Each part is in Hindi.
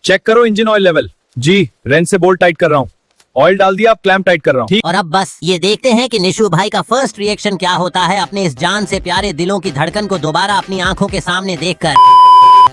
चेक करो इंजन ऑयल लेवल। जी, रेंच से बोल्ट टाइट कर रहा हूँ। ऑयल डाल दिया, अब क्लैंप टाइट कर रहा हूँ। और अब बस ये देखते हैं कि निशु भाई का फर्स्ट रिएक्शन क्या होता है अपने इस जान से प्यारे दिलों की धड़कन को दोबारा अपनी आंखों के सामने देखकर।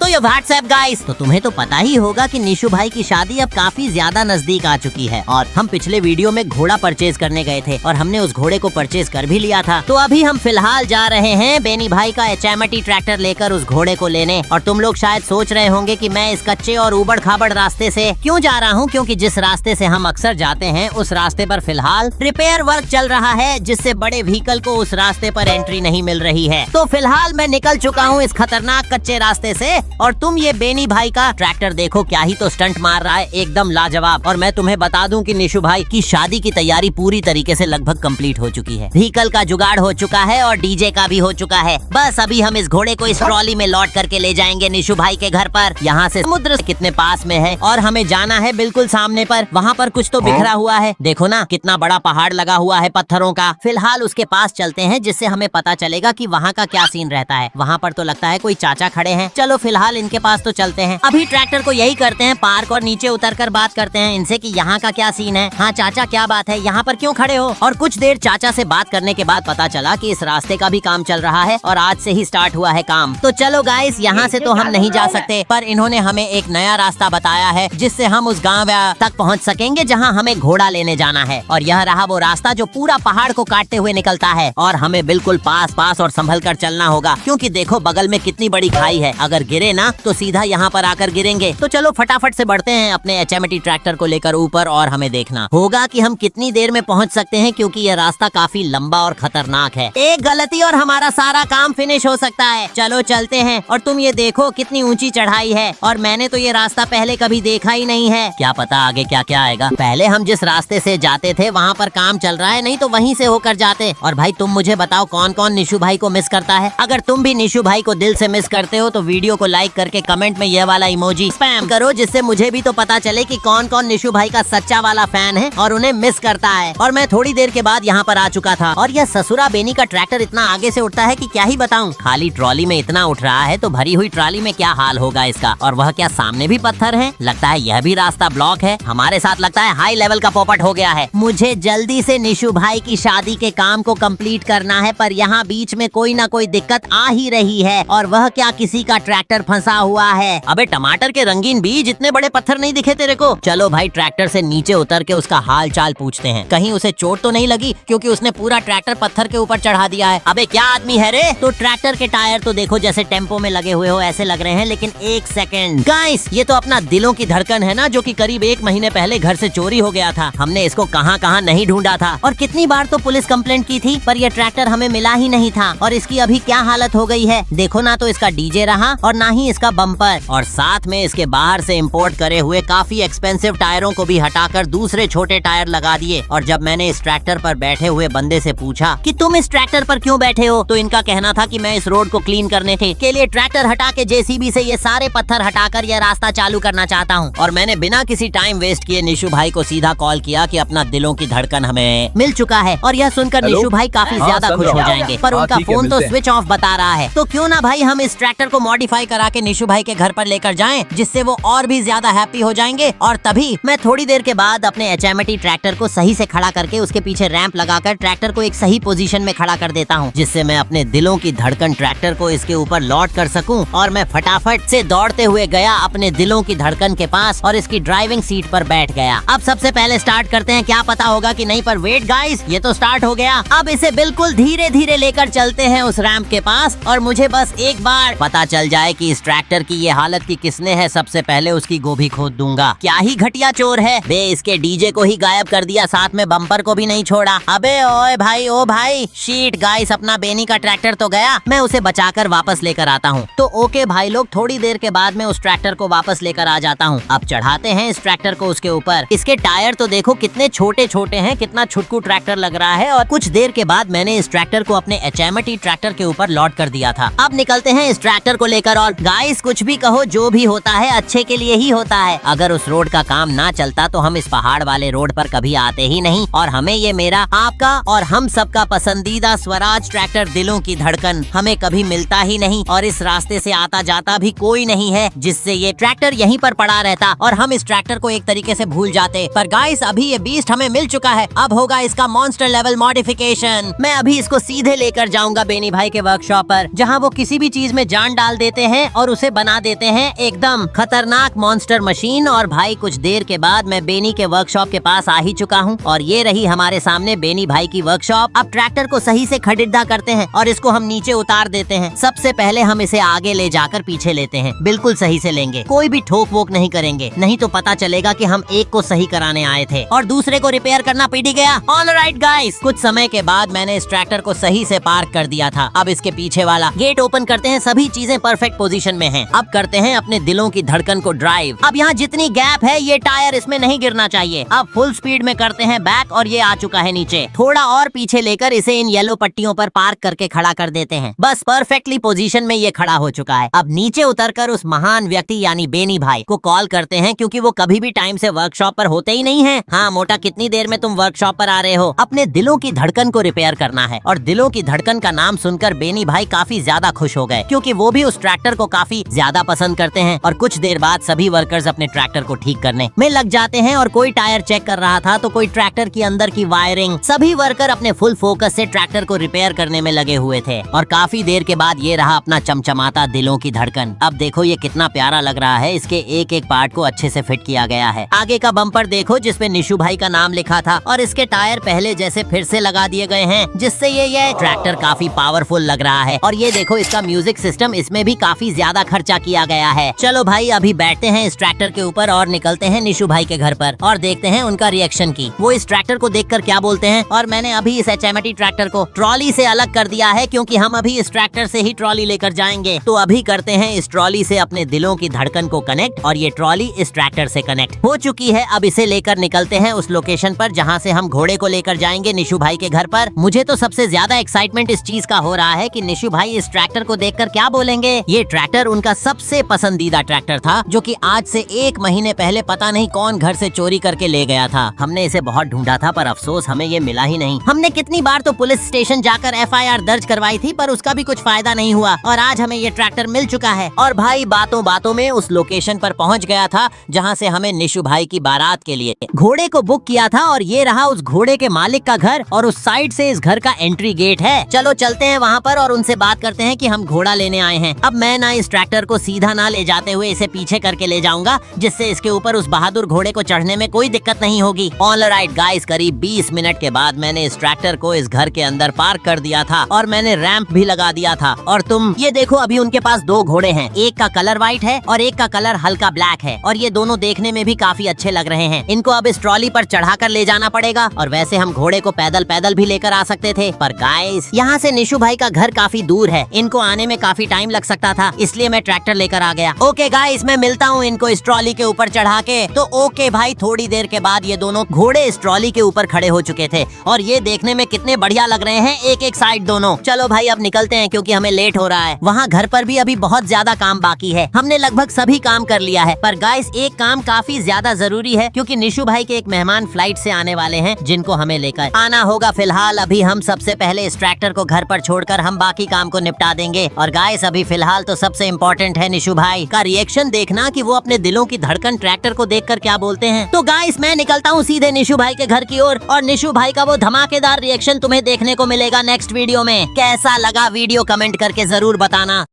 तो ये व्हाट्सएप गाइस, तो तुम्हें तो पता ही होगा कि निशु भाई की शादी अब काफी ज्यादा नजदीक आ चुकी है और हम पिछले वीडियो में घोड़ा परचेज करने गए थे और हमने उस घोड़े को परचेज कर भी लिया था। तो अभी हम फिलहाल जा रहे हैं बेनी भाई का HMT ट्रैक्टर लेकर उस घोड़े को लेने। और तुम लोग शायद सोच रहे होंगे कि मैं इस कच्चे और उबड़ खाबड़ रास्ते से क्यों जा रहा हूँ, क्योंकि जिस रास्ते से हम अक्सर जाते हैं उस रास्ते पर फिलहाल रिपेयर वर्क चल रहा है, जिससे बड़े व्हीकल को उस रास्ते पर एंट्री नहीं मिल रही है। तो फिलहाल मैं निकल चुका हूँ इस खतरनाक कच्चे रास्ते से और तुम ये बेनी भाई का ट्रैक्टर देखो, क्या ही तो स्टंट मार रहा है, एकदम लाजवाब। और मैं तुम्हें बता दूं कि निशु भाई की शादी की तैयारी पूरी तरीके से लगभग कंप्लीट हो चुकी है। व्हीकल का जुगाड़ हो चुका है और डीजे का भी हो चुका है। बस अभी हम इस घोड़े को इस ट्रॉली में लौट करके ले जाएंगे निशु भाई के घर पर। यहाँ से समुद्र कितने पास में है और हमें जाना है बिल्कुल सामने पर। वहाँ पर कुछ तो बिखरा हुआ है, देखो ना कितना बड़ा पहाड़ लगा हुआ है पत्थरों का। फिलहाल उसके पास चलते हैं जिससे हमें पता चलेगा कि वहाँ का क्या सीन रहता है। वहाँ पर तो लगता है कोई चाचा खड़े हैं। चलो फिलहाल इनके पास तो चलते हैं। अभी ट्रैक्टर को यही करते हैं पार्क और नीचे उतरकर बात करते हैं इनसे कि यहाँ का क्या सीन है। हाँ चाचा, क्या बात है, यहाँ पर क्यों खड़े हो? और कुछ देर चाचा से बात करने के बाद पता चला कि इस रास्ते का भी काम चल रहा है और आज से ही स्टार्ट हुआ है काम। तो चलो गाइस, यहाँ से तो हम नहीं जा सकते, पर इन्होंने हमें एक नया रास्ता बताया है जिससे हम उस गाँव तक पहुँच सकेंगे जहाँ हमें घोड़ा लेने जाना है। और यह रहा वो रास्ता जो पूरा पहाड़ को काटते हुए निकलता है और हमें बिल्कुल पास पास और संभल कर चलना होगा, क्योंकि देखो बगल में कितनी बड़ी खाई है। अगर गिरे ना तो सीधा यहाँ पर आकर गिरेंगे। तो चलो फटाफट से बढ़ते हैं अपने HMT ट्रैक्टर को लेकर ऊपर और हमें देखना होगा कि हम कितनी देर में पहुंच सकते हैं, क्योंकि यह रास्ता काफी लंबा और खतरनाक है। एक गलती और हमारा सारा काम फिनिश हो सकता है। चलो चलते हैं। और तुम ये देखो कितनी ऊंची चढ़ाई है और मैंने तो ये रास्ता पहले कभी देखा ही नहीं है। क्या पता आगे क्या क्या आएगा। पहले हम जिस रास्ते से जाते थे वहाँ पर काम चल रहा है, नहीं तो वहीं से होकर जाते। और भाई तुम मुझे बताओ कौन कौन निशु भाई को मिस करता है। अगर तुम भी निशु भाई को दिल से मिस करते हो तो वीडियो को लाइक करके कमेंट में यह वाला इमोजी स्पैम करो, जिससे मुझे भी तो पता चले कि कौन कौन निशु भाई का सच्चा वाला फैन है और उन्हें मिस करता है। और मैं थोड़ी देर के बाद यहाँ पर आ चुका था और यह ससुरा बेनी का ट्रैक्टर इतना आगे से उठता है कि क्या ही बताऊं। खाली ट्रॉली में इतना उठ रहा है तो भरी हुई ट्रॉली में क्या हाल होगा इसका। और वह क्या सामने भी पत्थर है? लगता है यह भी रास्ता ब्लॉक है। हमारे साथ लगता है हाई लेवल का पोपट हो गया है। मुझे जल्दी से निशु भाई की शादी के काम को कंप्लीट करना है, पर यहाँ बीच में कोई ना कोई दिक्कत आ ही रही है। और वह क्या किसी का ट्रैक्टर फंसा हुआ है। अबे टमाटर के रंगीन बीज, इतने बड़े पत्थर नहीं दिखे तेरे को? चलो भाई ट्रैक्टर से नीचे उतर के उसका हाल चाल पूछते हैं, कहीं उसे चोट तो नहीं लगी, क्योंकि उसने पूरा ट्रैक्टर पत्थर के ऊपर चढ़ा दिया है। अबे क्या आदमी है रे? तो ट्रैक्टर के टायर तो देखो जैसे टेम्पो में लगे हुए हो ऐसे लग रहे हैं। लेकिन एक सेकंड गाइस, ये तो अपना दिलों की धड़कन है ना, जो कि करीब 1 महीने पहले घर से चोरी हो गया था। हमने इसको कहाँ कहाँ नहीं ढूंढा था और कितनी बार तो पुलिस कंप्लेंट की थी, पर यह ट्रैक्टर हमें मिला ही नहीं था। और इसकी अभी क्या हालत हो गई है देखो ना, तो इसका डीजे रहा और ना ही इसका बम्पर, और साथ में इसके बाहर से इंपोर्ट करे हुए काफी एक्सपेंसिव टायरों को भी हटाकर दूसरे छोटे टायर लगा दिए। और जब मैंने इस ट्रैक्टर पर बैठे हुए बंदे से पूछा कि तुम इस ट्रैक्टर पर क्यों बैठे हो, तो इनका कहना था कि मैं इस रोड को क्लीन करने के लिए ट्रैक्टर हटा के JCB से ये सारे पत्थर हटाकर यह रास्ता चालू करना चाहता हूँ। और मैंने बिना किसी टाइम वेस्ट किए निशु भाई को सीधा कॉल किया कि अपना दिलों की धड़कन हमें मिल चुका है। और यह सुनकर निशु भाई काफी ज्यादा खुश हो जाएंगे, पर उनका फोन तो स्विच ऑफ बता रहा है। तो क्यों ना भाई हम इस ट्रैक्टर को मॉडिफाई करा के निशु भाई के घर पर लेकर जाएं, जिससे वो और भी ज्यादा हैप्पी हो जाएंगे। और तभी मैं थोड़ी देर के बाद अपने HMT ट्रैक्टर को सही से खड़ा करके उसके पीछे रैंप लगाकर ट्रैक्टर को एक सही पोजीशन में खड़ा कर देता हूँ, जिससे मैं अपने दिलों की धड़कन ट्रैक्टर को इसके ऊपर लॉट कर सकूं। और मैं फटाफट से दौड़ते हुए गया अपने दिलों की धड़कन के पास और इसकी ड्राइविंग सीट पर बैठ गया। अब सबसे पहले स्टार्ट करते हैं, क्या पता होगा कि नहीं, पर वेट गाइस, ये तो स्टार्ट हो गया। अब इसे बिल्कुल धीरे धीरे लेकर चलते हैं उस रैंप के पास, और मुझे बस एक बार पता चल जाए कि इस ट्रैक्टर की ये हालत की किसने है, सबसे पहले उसकी गोभी खोद दूंगा। क्या ही घटिया चोर है बे, इसके डीजे को ही गायब कर दिया, साथ में बम्पर को भी नहीं छोड़ा। अबे ओए भाई, ओ भाई, शीट गाइस, अपना बेनी का ट्रैक्टर तो गया। मैं उसे बचाकर वापस लेकर आता हूँ। तो ओके भाई लोग, थोड़ी देर के बाद मैं उस ट्रैक्टर को वापस लेकर आ जाता हूँ। अब चढ़ाते हैं इस ट्रैक्टर को उसके ऊपर। इसके टायर तो देखो कितने छोटे छोटे हैं, कितना छुटकू ट्रैक्टर लग रहा है। और कुछ देर के बाद मैंने इस ट्रैक्टर को अपने HMT ट्रैक्टर के ऊपर लॉड कर दिया था। अब निकलते हैं इस ट्रैक्टर को लेकर और गाइस कुछ भी कहो, जो भी होता है अच्छे के लिए ही होता है। अगर उस रोड का काम ना चलता तो हम इस पहाड़ वाले रोड पर कभी आते ही नहीं, और हमें ये मेरा, आपका और हम सबका पसंदीदा स्वराज ट्रैक्टर दिलों की धड़कन हमें कभी मिलता ही नहीं। और इस रास्ते से आता जाता भी कोई नहीं है जिससे ये ट्रैक्टर यहीं पर पड़ा रहता और हम इस ट्रैक्टर को एक तरीके से भूल जाते। पर गाइस अभी ये बीस्ट हमें मिल चुका है, अब होगा इसका मॉन्स्टर लेवल मॉडिफिकेशन। मैं अभी इसको सीधे लेकर जाऊंगा बेनी भाई के वर्कशॉप पर, जहाँ वो किसी भी चीज में जान डाल देते हैं और उसे बना देते हैं एकदम खतरनाक मॉन्स्टर मशीन। और भाई कुछ देर के बाद मैं बेनी के वर्कशॉप के पास आ ही चुका हूँ और ये रही हमारे सामने बेनी भाई की वर्कशॉप। अब ट्रैक्टर को सही से खड़िड्डा करते हैं और इसको हम नीचे उतार देते हैं। सबसे पहले हम इसे आगे ले जाकर पीछे लेते हैं, बिल्कुल सही से लेंगे, कोई भी ठोक वोक नहीं करेंगे, नहीं तो पता चलेगा कि हम एक को सही कराने आए थे और दूसरे को रिपेयर करना पीटी गया। ऑलराइट गाइस, कुछ समय के बाद मैंने इस ट्रैक्टर को सही से पार्क कर दिया था। अब इसके पीछे वाला गेट ओपन करते हैं, सभी चीजें परफेक्ट पोजीशन में हैं। अब करते हैं अपने दिलों की धड़कन को ड्राइव। अब यहाँ जितनी गैप है ये टायर इसमें नहीं गिरना चाहिए। अब फुल स्पीड में करते हैं बैक और ये आ चुका है नीचे। थोड़ा और पीछे लेकर इसे इन येलो पट्टियों पर पार्क करके खड़ा कर देते हैं। बस परफेक्टली पोजीशन में ये खड़ा हो चुका है। अब नीचे उतरकर उस महान व्यक्ति यानी बेनी भाई को कॉल करते हैं, क्योंकि वो कभी भी टाइम से वर्कशॉप पर होते ही नहीं है। हाँ मोटा, कितनी देर में तुम वर्कशॉप पर आ रहे हो? अपने दिलों की धड़कन को रिपेयर करना है। और दिलों की धड़कन का नाम सुनकर बेनी भाई काफी ज्यादा खुश हो गए, क्योंकि वो भी उस ट्रैक्टर को काफी ज्यादा पसंद करते हैं। और कुछ देर बाद सभी वर्कर्स अपने ट्रैक्टर को ठीक करने में लग जाते हैं और कोई टायर चेक कर रहा था तो कोई ट्रैक्टर की अंदर की वायरिंग। सभी वर्कर अपने फुल फोकस से ट्रैक्टर को रिपेयर करने में लगे हुए थे। और काफी देर के बाद ये रहा अपना चमचमाता दिलों की धड़कन। अब देखो ये कितना प्यारा लग रहा है, इसके एक एक पार्ट को अच्छे से फिट किया गया है। आगे का बम्पर देखो जिसपे निशु भाई का नाम लिखा था, और इसके टायर पहले जैसे फिर से लगा दिए गए हैं, जिससे ये ट्रैक्टर काफी पावरफुल लग रहा है। और ये देखो इसका म्यूजिक सिस्टम, इसमें भी काफी ज्यादा खर्चा किया गया है। चलो भाई अभी बैठते हैं इस ट्रैक्टर के ऊपर और निकलते हैं निशु भाई के घर पर और देखते हैं उनका रिएक्शन की वो इस ट्रैक्टर को देखकर क्या बोलते हैं। और मैंने अभी इस HMT ट्रैक्टर को ट्रॉली से अलग कर दिया है, क्योंकि हम अभी इस ट्रैक्टर से ही ट्रॉली लेकर जाएंगे। तो अभी करते हैं इस ट्रॉली से अपने दिलों की धड़कन को कनेक्ट, और ये ट्रॉली इस ट्रैक्टर से कनेक्ट हो चुकी है। अब इसे लेकर निकलते हैं उस लोकेशन पर जहाँ से हम घोड़े को लेकर जाएंगे निशु भाई के घर पर। मुझे तो सबसे ज्यादा एक्साइटमेंट इस चीज का हो रहा है कि निशु भाई इस ट्रैक्टर को देखकर क्या बोलेंगे। ये ट्रैक्टर उनका सबसे पसंदीदा ट्रैक्टर था, जो कि आज से 1 महीने पहले पता नहीं कौन घर से चोरी करके ले गया था। हमने इसे बहुत ढूंढा था, पर अफसोस हमें ये मिला ही नहीं। हमने कितनी बार तो पुलिस स्टेशन जाकर FIR दर्ज करवाई थी, पर उसका भी कुछ फायदा नहीं हुआ। और आज हमें ये ट्रैक्टर मिल चुका है। और भाई बातों बातों में उस लोकेशन पर पहुंच गया था जहां से हमें निशु भाई की बारात के लिए घोड़े को बुक किया था। और ये रहा उस घोड़े के मालिक का घर, और उस साइड से इस घर का एंट्री गेट है। चलो चलते हैं वहाँ पर और उनसे बात करते हैं कि हम घोड़ा लेने आए हैं। अब मैं ना इस ट्रैक्टर को सीधा ना ले जाते हुए इसे पीछे करके ले जाऊंगा, जिससे इसके ऊपर उस बहादुर घोड़े को चढ़ने में कोई दिक्कत नहीं होगी। ऑलराइट गाइस, करीब 20 मिनट के बाद मैंने इस ट्रैक्टर को इस घर के अंदर पार्क कर दिया था और मैंने रैंप भी लगा दिया था। और तुम ये देखो, अभी उनके पास 2 घोड़े हैं, एक का कलर व्हाइट है और एक का कलर हल्का ब्लैक है। और ये दोनों देखने में भी काफी अच्छे लग रहे हैं। इनको अब इस ट्रॉली पर चढ़ा कर ले जाना पड़ेगा। और वैसे हम घोड़े को पैदल पैदल भी लेकर आ सकते थे, पर गाइस यहाँ से निशु भाई का घर काफी दूर है, इनको आने में काफी टाइम लग सकता था, इसलिए मैं ट्रैक्टर लेकर आ गया। ओके गाइस, मैं मिलता हूँ इनको इस ट्रॉली के ऊपर चढ़ा के। तो ओके भाई, थोड़ी देर के बाद ये दोनों घोड़े इस ट्रॉली के ऊपर खड़े हो चुके थे और ये देखने में कितने बढ़िया लग रहे हैं, एक एक साइड दोनों। चलो भाई अब निकलते हैं, क्योंकि हमें लेट हो रहा है। वहाँ घर पर भी अभी बहुत ज्यादा काम बाकी है। हमने लगभग सभी काम कर लिया है, पर गाइस एक काम काफी ज्यादा जरूरी है, क्योंकि निशु भाई के एक मेहमान फ्लाइट से आने वाले हैं, जिनको हमें लेकर आना होगा। फिलहाल अभी हम सबसे पहले इस ट्रैक्टर को घर पर छोड़कर हम बाकी काम को निपटा देंगे। और गाइस अभी फिलहाल तो सबसे इम्पोर्टेंट है निशु भाई का रिएक्शन देखना, कि वो अपने दिलों की धड़कन ट्रैक्टर को देखकर क्या बोलते हैं। तो गाइस मैं निकलता हूँ सीधे निशु भाई के घर की ओर, और निशु भाई का वो धमाकेदार रिएक्शन तुम्हें देखने को मिलेगा नेक्स्ट वीडियो में। कैसा लगा वीडियो कमेंट करके जरूर बताना।